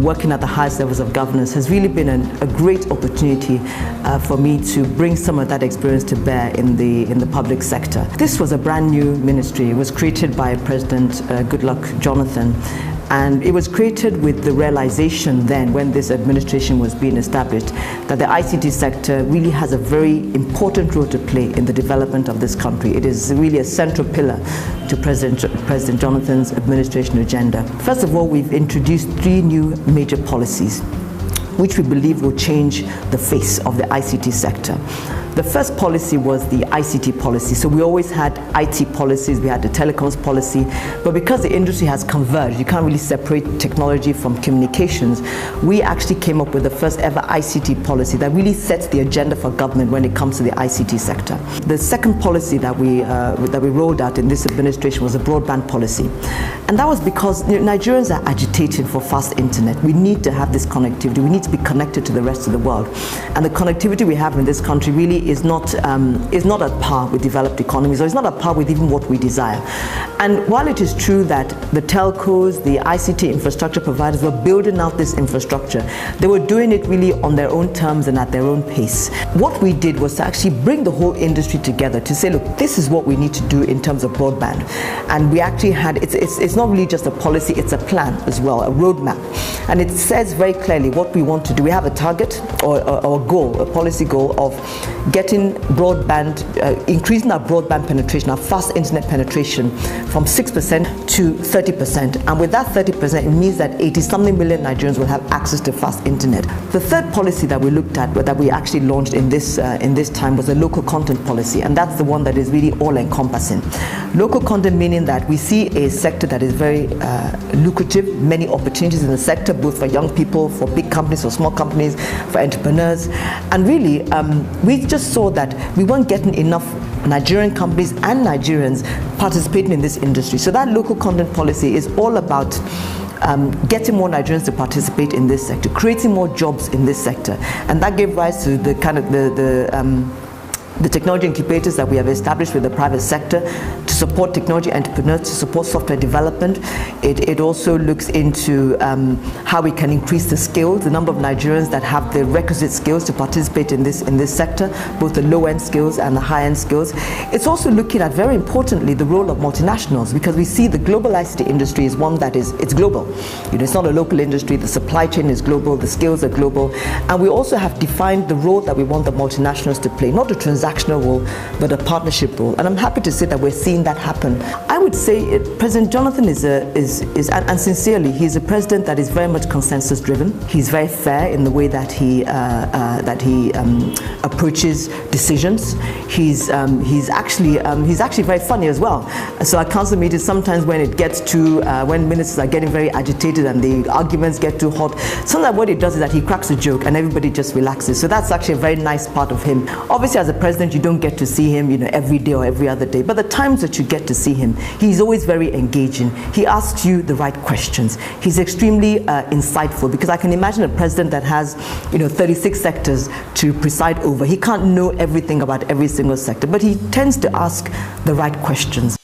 working at the highest levels of governance has really been a great opportunity for me to bring some of that experience to bear in the public sector. This was a brand new ministry. It was created by President Goodluck Jonathan. And it was created with the realization then, when this administration was being established, that the ICT sector really has a very important role to play in the development of this country. It is really a central pillar to President Jonathan's administration agenda. First of all, we've introduced 3 new major policies which we believe will change the face of the ICT sector. The first policy was the ICT policy. So we always had IT policies, we had the telecoms policy, but because the industry has converged, you can't really separate technology from communications, we actually came up with the first ever ICT policy that really sets the agenda for government when it comes to the ICT sector. The second policy that we rolled out in this administration was a broadband policy. And that was because Nigerians are agitating for fast internet. We need to have this connectivity. We need to be connected to the rest of the world. And the connectivity we have in this country really is not at par with developed economies, or it's not at par with even what we desire. And while it is true that the telcos, the ICT infrastructure providers were building out this infrastructure, they were doing it really on their own terms and at their own pace. What we did was to actually bring the whole industry together to say, look, this is what we need to do in terms of broadband. And we actually had, it's not really just a policy, it's a plan as well, a roadmap. And it says very clearly what we want to do. We have a target or a goal, a policy goal of getting broadband, increasing our broadband penetration, our fast internet penetration from 6% to 30%. And with that 30%, it means that 80-something million Nigerians will have access to fast internet. The third policy that we looked at, that we actually launched in this time, was a local content policy. And that's the one that is really all-encompassing. Local content meaning that we see a sector that is very lucrative, many opportunities in the sector, both for young people, for big companies, for small companies, for entrepreneurs. And really, we just saw that we weren't getting enough Nigerian companies and Nigerians participating in this industry. So that local content policy is all about getting more Nigerians to participate in this sector, creating more jobs in this sector. And that gave rise to the kind of the technology incubators that we have established with the private sector to support technology entrepreneurs, to support software development. It also looks into how we can increase the skills, the number of Nigerians that have the requisite skills to participate in this sector, both the low-end skills and the high-end skills. It's also looking at, very importantly, the role of multinationals, because we see the global ICT industry is one that it's global. It's not a local industry. The supply chain is global, the skills are global, and we also have defined the role that we want the multinationals to play, not a transactional role, but a partnership role. And I'm happy to say that we're seeing that happen. I would say President Jonathan is and sincerely, he's a president that is very much consensus driven. He's very fair in the way that he approaches decisions. He's actually very funny as well. So at council meetings, sometimes when it gets to when ministers are getting very agitated and the arguments get too hot, sometimes what he does is that he cracks a joke and everybody just relaxes. So that's actually a very nice part of him. Obviously, as a president, you don't get to see him, every day or every other day. But the times that you get to see him, he's always very engaging. He asks you the right questions. He's extremely insightful, because I can imagine a president that has, 36 sectors to preside over. He can't know everything about every single sector, but he tends to ask the right questions.